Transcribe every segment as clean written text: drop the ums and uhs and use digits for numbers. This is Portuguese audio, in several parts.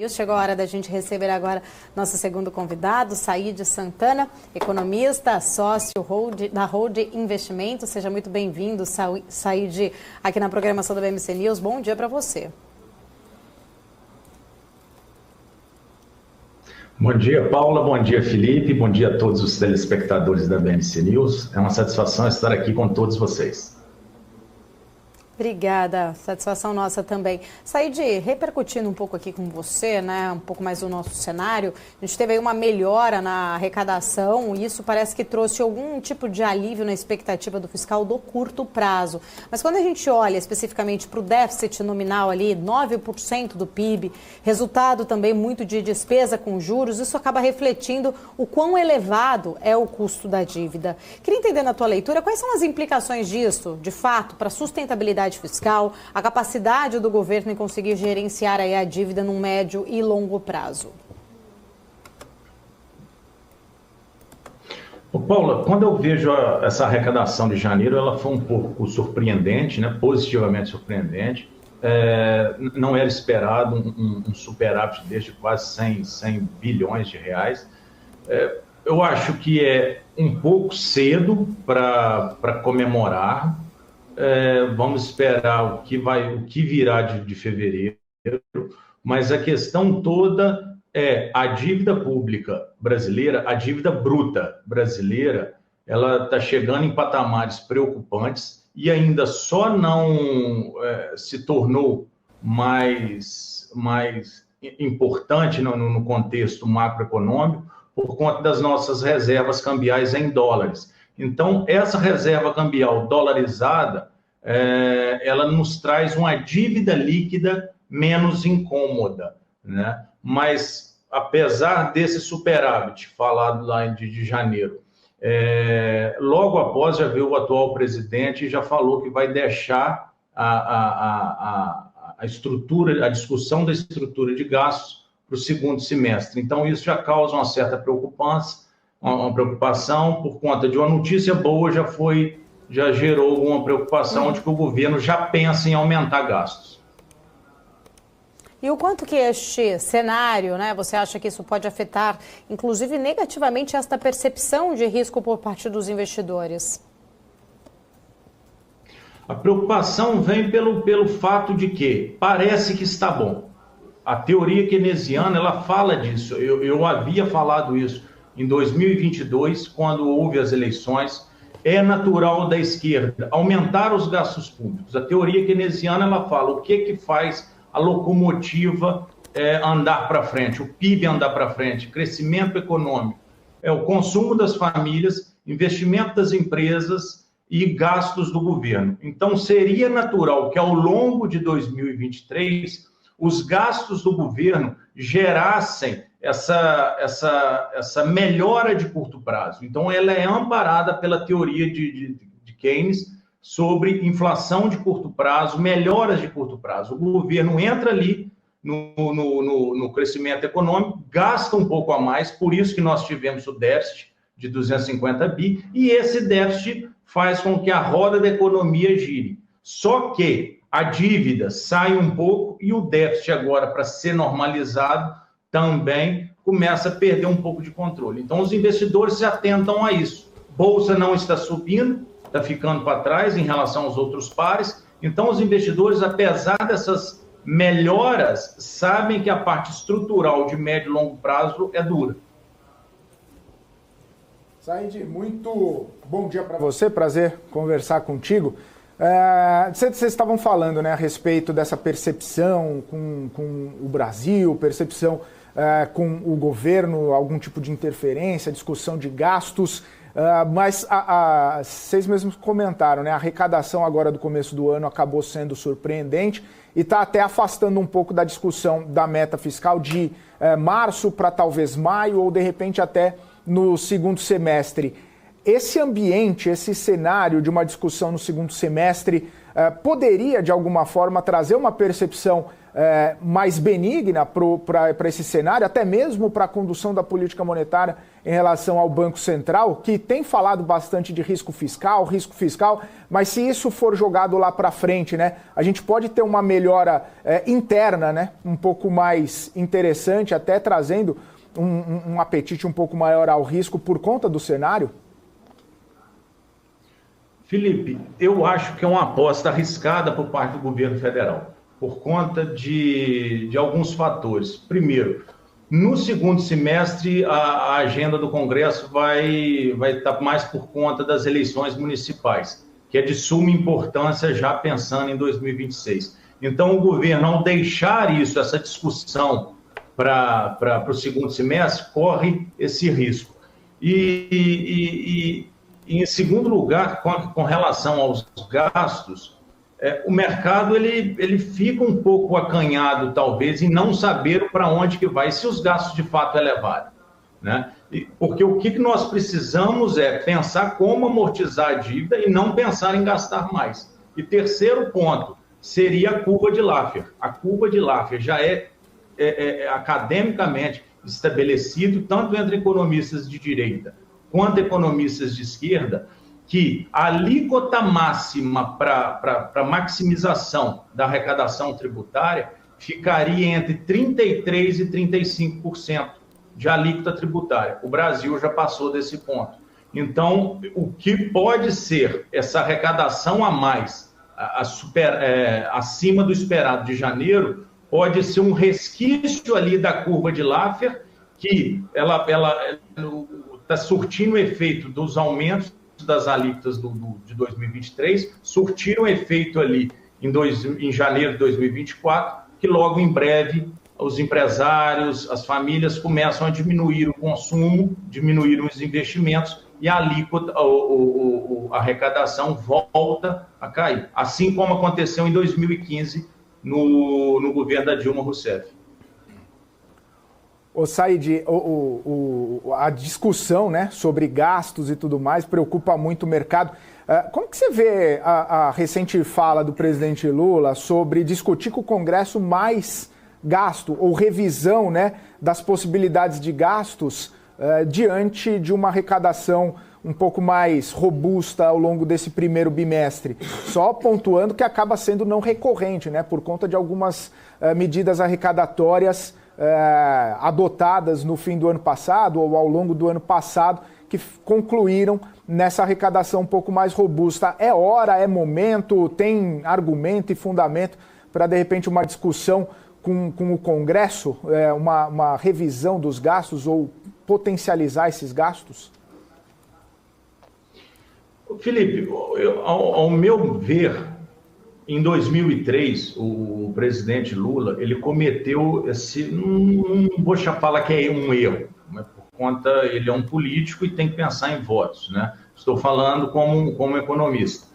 Chegou a hora da gente receber agora nosso segundo convidado, Said Santana, economista, sócio da Hold Investimentos. Seja muito bem-vindo, Said, aqui na programação da BMC News. Bom dia para você. Bom dia, Paula. Bom dia, Felipe. Bom dia a todos os telespectadores da BMC News. É uma satisfação estar aqui com todos vocês. Obrigada, satisfação nossa também. Said, repercutindo um pouco aqui com você, né, um pouco mais o nosso cenário, a gente teve aí uma melhora na arrecadação e isso parece que trouxe algum tipo de alívio na expectativa do fiscal do curto prazo. Mas quando a gente olha especificamente para o déficit nominal ali, 9% do PIB, resultado também muito de despesa com juros, isso acaba refletindo o quão elevado é o custo da dívida. Queria entender na tua leitura quais são as implicações disso, de fato, para a sustentabilidade fiscal, a capacidade do governo em conseguir gerenciar aí a dívida no médio e longo prazo. Paula, quando eu vejo essa arrecadação de janeiro, ela foi um pouco surpreendente, né? Positivamente surpreendente. Não era esperado um superávit de quase 100 bilhões de reais. Eu acho que é um pouco cedo para comemorar. Vamos esperar o que virá de fevereiro, mas a questão toda é a dívida pública brasileira, a dívida bruta brasileira, ela está chegando em patamares preocupantes e ainda só não se tornou mais importante no contexto macroeconômico por conta das nossas reservas cambiais em dólares. Então, essa reserva cambial dolarizada, ela nos traz uma dívida líquida menos incômoda, né? Mas, apesar desse superávit falado lá de janeiro, logo após já veio o atual presidente e já falou que vai deixar a discussão da estrutura de gastos para o segundo semestre. Então, isso já causa uma certa preocupação por conta de uma notícia boa já gerou alguma preocupação de que o governo já pensa em aumentar gastos. E o quanto que este cenário, né, você acha que isso pode afetar, inclusive negativamente, esta percepção de risco por parte dos investidores? A preocupação vem pelo fato de que parece que está bom. A teoria keynesiana, ela fala disso. Eu havia falado isso em 2022, quando houve as eleições. É natural da esquerda aumentar os gastos públicos. A teoria keynesiana, ela fala o que faz a locomotiva andar para frente, o PIB andar para frente, crescimento econômico, o consumo das famílias, investimento das empresas e gastos do governo. Então, seria natural que ao longo de 2023 os gastos do governo gerassem essa melhora de curto prazo. Então, ela é amparada pela teoria de Keynes sobre inflação de curto prazo, melhoras de curto prazo. O governo entra ali no crescimento econômico, gasta um pouco a mais, por isso que nós tivemos o déficit de 250 bi, e esse déficit faz com que a roda da economia gire. Só que a dívida sai um pouco e o déficit agora, para ser normalizado, também começa a perder um pouco de controle. Então, os investidores se atentam a isso. Bolsa não está subindo, está ficando para trás em relação aos outros pares. Então, os investidores, apesar dessas melhoras, sabem que a parte estrutural de médio e longo prazo é dura. Said, muito bom dia para você, prazer conversar contigo. Vocês estavam falando, né, a respeito dessa percepção com o Brasil, percepção com o governo, algum tipo de interferência, discussão de gastos, mas vocês mesmos comentaram, né, a arrecadação agora do começo do ano acabou sendo surpreendente e está até afastando um pouco da discussão da meta fiscal de março para talvez maio ou de repente até no segundo semestre. Esse ambiente, esse cenário de uma discussão no segundo semestre poderia, de alguma forma, trazer uma percepção mais benigna para esse cenário, até mesmo para a condução da política monetária em relação ao Banco Central, que tem falado bastante de risco fiscal, mas se isso for jogado lá para frente, né, a gente pode ter uma melhora interna, né, um pouco mais interessante, até trazendo um apetite um pouco maior ao risco por conta do cenário? Felipe, eu acho que é uma aposta arriscada por parte do governo federal, por conta de alguns fatores. Primeiro, no segundo semestre, a agenda do Congresso vai estar mais por conta das eleições municipais, que é de suma importância já pensando em 2026. Então, o governo, ao deixar isso, essa discussão para o segundo semestre, corre esse risco. E em segundo lugar, com relação aos gastos, o mercado ele fica um pouco acanhado, talvez, em não saber para onde que vai, se os gastos de fato elevarem, né? Porque o que nós precisamos é pensar como amortizar a dívida e não pensar em gastar mais. E terceiro ponto seria a curva de Laffer. A curva de Laffer já é academicamente estabelecido, tanto entre economistas de direita quanto economistas de esquerda, que a alíquota máxima para maximização da arrecadação tributária ficaria entre 33% e 35% de alíquota tributária. O Brasil já passou desse ponto. Então, o que pode ser essa arrecadação a mais, acima do esperado de janeiro, pode ser um resquício ali da curva de Laffer, que ela está surtindo o efeito dos aumentos das alíquotas de 2023, surtiram efeito ali em janeiro de 2024, que logo em breve os empresários, as famílias começam a diminuir o consumo, diminuir os investimentos e a alíquota, a arrecadação volta a cair. Assim como aconteceu em 2015 no governo da Dilma Rousseff. Said, a discussão, né, sobre gastos e tudo mais preocupa muito o mercado. Como que você vê a recente fala do presidente Lula sobre discutir com o Congresso mais gasto ou revisão, né, das possibilidades de gastos diante de uma arrecadação um pouco mais robusta ao longo desse primeiro bimestre? Só pontuando que acaba sendo não recorrente, né, por conta de algumas medidas arrecadatórias adotadas no fim do ano passado ou ao longo do ano passado, que concluíram nessa arrecadação um pouco mais robusta. É hora, é momento, tem argumento e fundamento para, de repente, uma discussão com o Congresso, uma revisão dos gastos ou potencializar esses gastos? Felipe, ao meu ver, em 2003, o presidente Lula, ele cometeu não vou falar que é um erro, mas por conta, ele é um político e tem que pensar em votos, né? Estou falando como economista.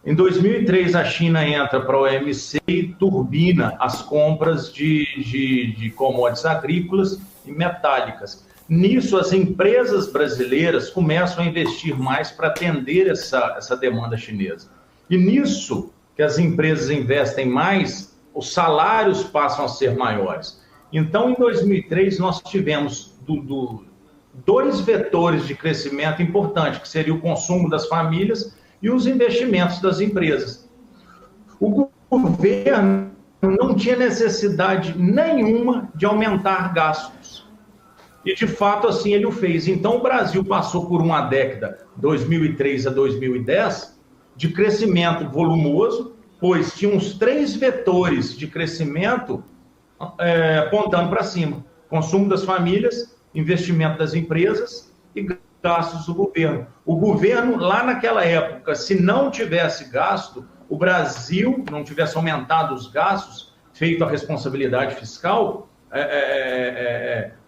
Em 2003, a China entra para a OMC e turbina as compras de commodities agrícolas e metálicas. Nisso, as empresas brasileiras começam a investir mais para atender essa demanda chinesa. E nisso que as empresas investem mais, os salários passam a ser maiores. Então, em 2003, nós tivemos dois vetores de crescimento importantes, que seria o consumo das famílias e os investimentos das empresas. O governo não tinha necessidade nenhuma de aumentar gastos. E, de fato, assim ele o fez. Então, o Brasil passou por uma década, 2003 a 2010, de crescimento volumoso, pois tinha uns 3 vetores de crescimento apontando para cima. Consumo das famílias, investimento das empresas e gastos do governo. O governo, lá naquela época, se não tivesse gasto, o Brasil não tivesse aumentado os gastos, feito a responsabilidade fiscal,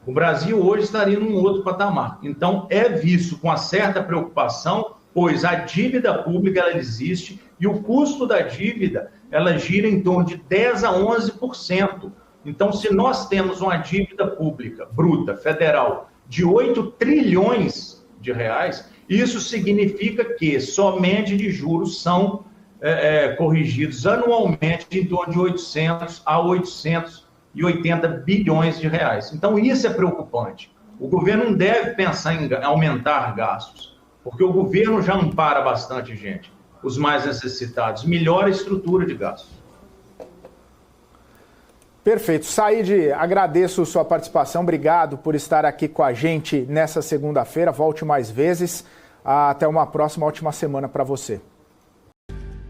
o Brasil hoje estaria num outro patamar. Então, é visto com uma certa preocupação, pois a dívida pública ela existe e o custo da dívida ela gira em torno de 10% a 11%. Então, se nós temos uma dívida pública bruta, federal, de 8 trilhões de reais, isso significa que somente de juros são corrigidos anualmente em torno de 800 a 880 bilhões de reais. Então, isso é preocupante. O governo não deve pensar em aumentar gastos, porque o governo já ampara bastante gente, os mais necessitados, melhora a estrutura de gastos. Perfeito. Said, agradeço sua participação, obrigado por estar aqui com a gente nessa segunda-feira, volte mais vezes. Até uma próxima, ótima semana para você.